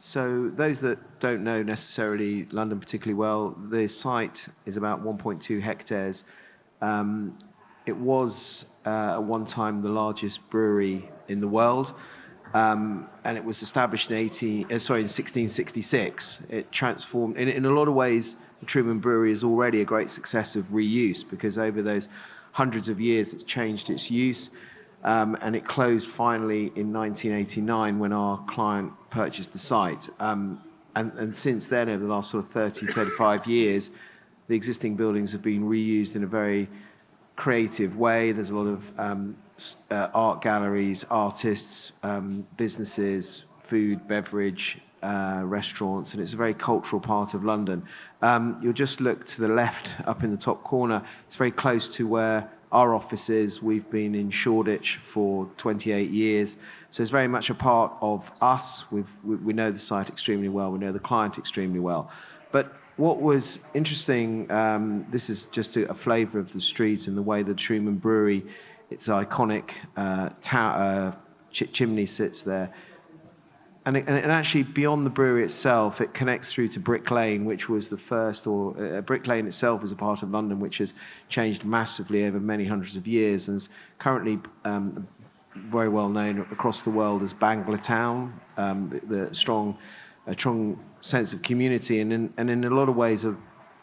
So those that don't know necessarily London particularly well, the site is about 1.2 hectares. It was at one time the largest brewery in the world, and it was established in 1666. It transformed, in a lot of ways, the Truman Brewery is already a great success of reuse, because over those hundreds of years it's changed its use. And it closed finally in 1989 when our client purchased the site. And since then, over the last sort of 30, 35 years, the existing buildings have been reused in a very creative way. There's a lot of art galleries, artists, businesses, food, beverage, restaurants, and it's a very cultural part of London. You'll just look to the left up in the top corner. It's very close to where our office is. We've been in Shoreditch for 28 years, so it's very much a part of us. We know the site extremely well. We know the client extremely well. But what was interesting, this is just a flavour of the street and the way the Truman Brewery, its iconic chimney sits there. And actually, beyond the brewery itself, it connects through to Brick Lane, which was the first, Brick Lane itself is a part of London which has changed massively over many hundreds of years, and is currently very well known across the world as Bangla Town, a strong sense of community, and in a lot of ways,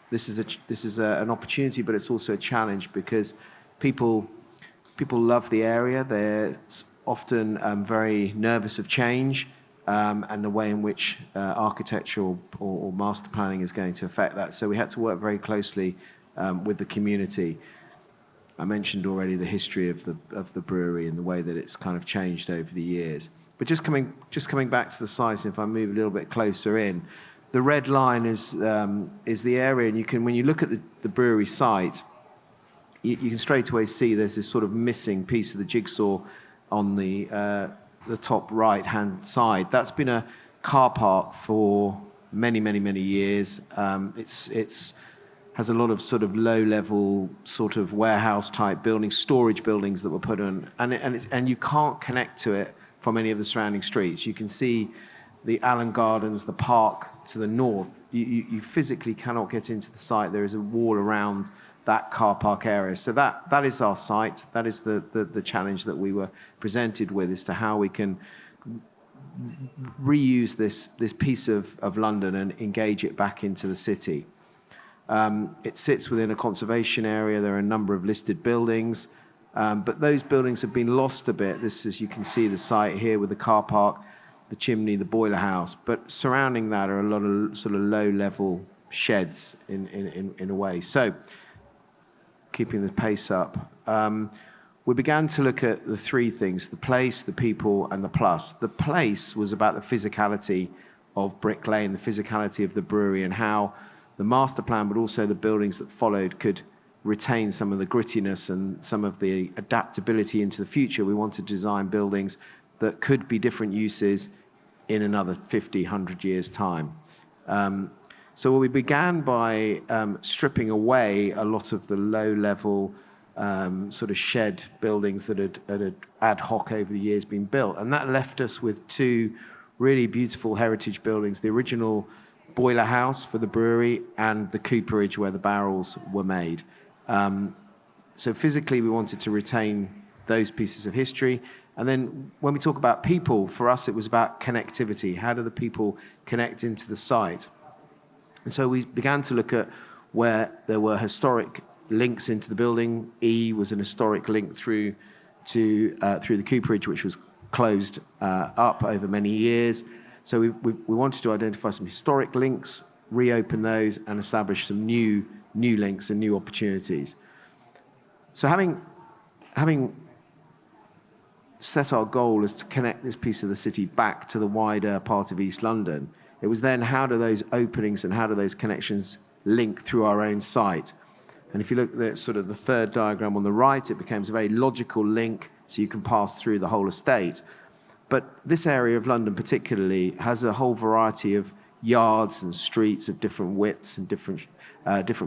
this is an opportunity, but it's also a challenge, because people love the area. They're often very nervous of change. And the way in which architecture or master planning is going to affect that. So we had to work very closely with the community. I mentioned already the history of the brewery and the way that it's kind of changed over the years. But just coming back to the site, and if I move a little bit closer in, the red line is the area, and you can, when you look at the brewery site, you can straight away see there's this sort of missing piece of the jigsaw on the top right-hand side. That's been a car park for many, many, many years. It's has a lot of sort of low-level sort of warehouse-type buildings, storage buildings that were put in, and you can't connect to it from any of the surrounding streets. You can see the Allen Gardens, the park to the north. You physically cannot get into the site. There is a wall around that car park area. So that is our site. That is the challenge that we were presented with, as to how we can reuse this piece of London and engage it back into the city. It sits within a conservation area. There are a number of listed buildings, but those buildings have been lost a bit. This is, you can see the site here with the car park, the chimney, the boiler house, but surrounding that are a lot of sort of low-level sheds in a way. So, keeping the pace up, we began to look at the three things: the place, the people, and the plus. The place was about the physicality of Brick Lane, the physicality of the brewery, and how the master plan, but also the buildings that followed, could retain some of the grittiness and some of the adaptability into the future. We wanted to design buildings that could be different uses in another 50, 100 years' time. So we began by stripping away a lot of the low-level sort of shed buildings that had ad hoc over the years been built. And that left us with two really beautiful heritage buildings: the original boiler house for the brewery and the cooperage where the barrels were made. So physically, we wanted to retain those pieces of history. And then when we talk about people, for us, it was about connectivity. How do the people connect into the site? And so we began to look at where there were historic links into the building. E was an historic link through the cooperage, which was closed up over many years. So we wanted to identify some historic links, reopen those, and establish some new links and new opportunities. So having set our goal as to connect this piece of the city back to the wider part of East London, it was then, how do those openings and how do those connections link through our own site? And if you look at sort of the third diagram on the right, it becomes a very logical link, so you can pass through the whole estate. But this area of London particularly has a whole variety of yards and streets of different widths and different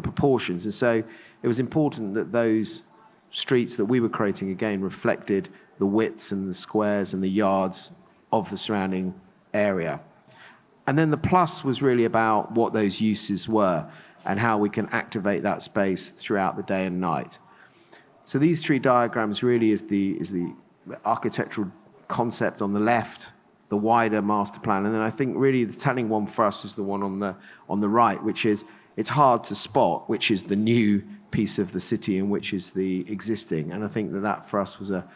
proportions. And so it was important that those streets that we were creating, again, reflected the widths and the squares and the yards of the surrounding area. And then the plus was really about what those uses were and how we can activate that space throughout the day and night. So these three diagrams really is the architectural concept on the left, the wider master plan, and then I think really the telling one for us is the one on the right, which is it's hard to spot which is the new piece of the city and which is the existing, and I think that for us was a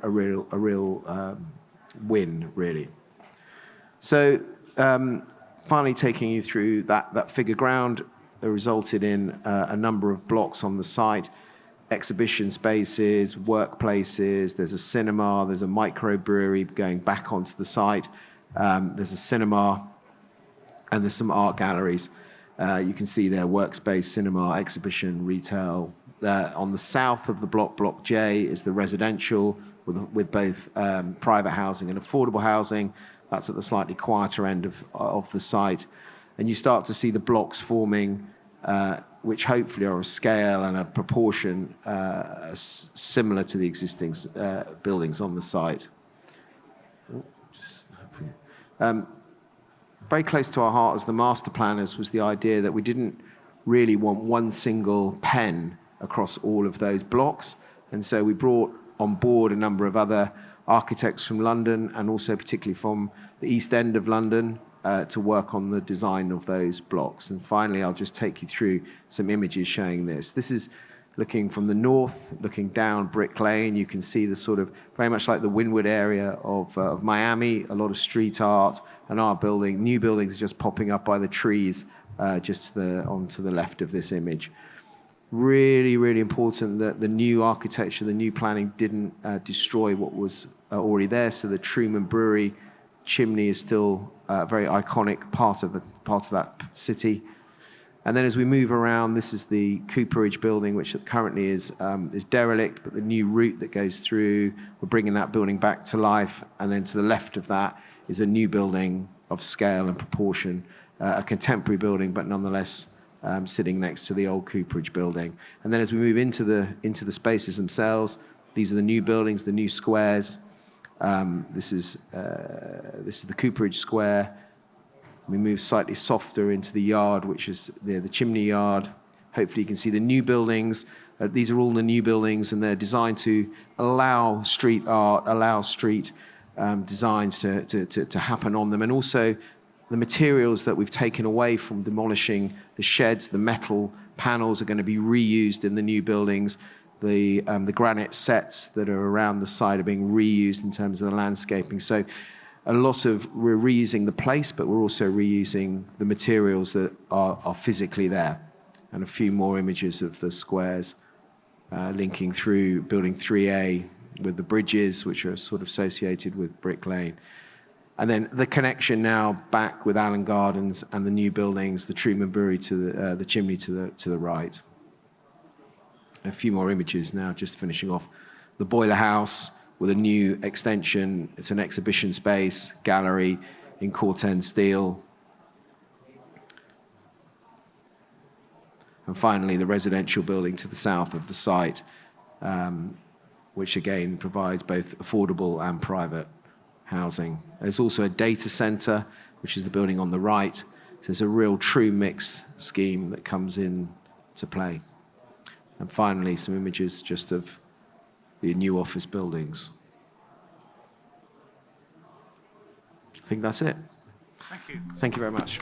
real win really. So finally taking you through that figure ground resulted in a number of blocks on the site. Exhibition spaces, workplaces, there's a cinema, there's a microbrewery going back onto the site, there's a cinema, and there's some art galleries. You can see there workspace, cinema, exhibition, retail. On the south of the block J, is the residential with both private housing and affordable housing. That's at the slightly quieter end of the site. And you start to see the blocks forming which hopefully are a scale and a proportion similar to the existing buildings on the site. Very close to our heart as the master planners was the idea that we didn't really want one single pen across all of those blocks. And so we brought on board a number of other architects from London and also particularly from the East End of London to work on the design of those blocks. And finally, I'll just take you through some images showing this. This is looking from the north, looking down Brick Lane. You can see the sort of, very much like the Wynwood area of Miami, a lot of street art, and our building, new buildings are just popping up by the trees just onto the left of this image. Really, really important that the new architecture, the new planning didn't destroy what was already there. So the Truman Brewery chimney is still a very iconic part of that city. And then as we move around, this is the Cooperage building, which currently is derelict, but the new route that goes through, we're bringing that building back to life. And then to the left of that is a new building of scale and proportion, a contemporary building, but nonetheless sitting next to the old Cooperage building. And then as we move into the spaces themselves, these are the new buildings, the new squares. This is the Cooperage Square. We move slightly softer into the yard, which is the chimney yard. Hopefully you can see the new buildings. These are all the new buildings, and they're designed to allow street art, allow street designs to happen on them. And also the materials that we've taken away from demolishing the sheds, the metal panels are going to be reused in the new buildings. The granite sets that are around the site are being reused in terms of the landscaping. So we're reusing the place, but we're also reusing the materials that are physically there. And a few more images of the squares linking through building 3A with the bridges, which are sort of associated with Brick Lane. And then the connection now back with Allen Gardens and the new buildings, the Truman Brewery to the chimney to the right. A few more images now, just finishing off. The boiler house with a new extension. It's an exhibition space, gallery in Corten steel. And finally, the residential building to the south of the site, which again provides both affordable and private housing. There's also a data center, which is the building on the right. So there's a real true mix scheme that comes in to play. And finally, some images just of the new office buildings. I think that's it. Thank you. Thank you very much.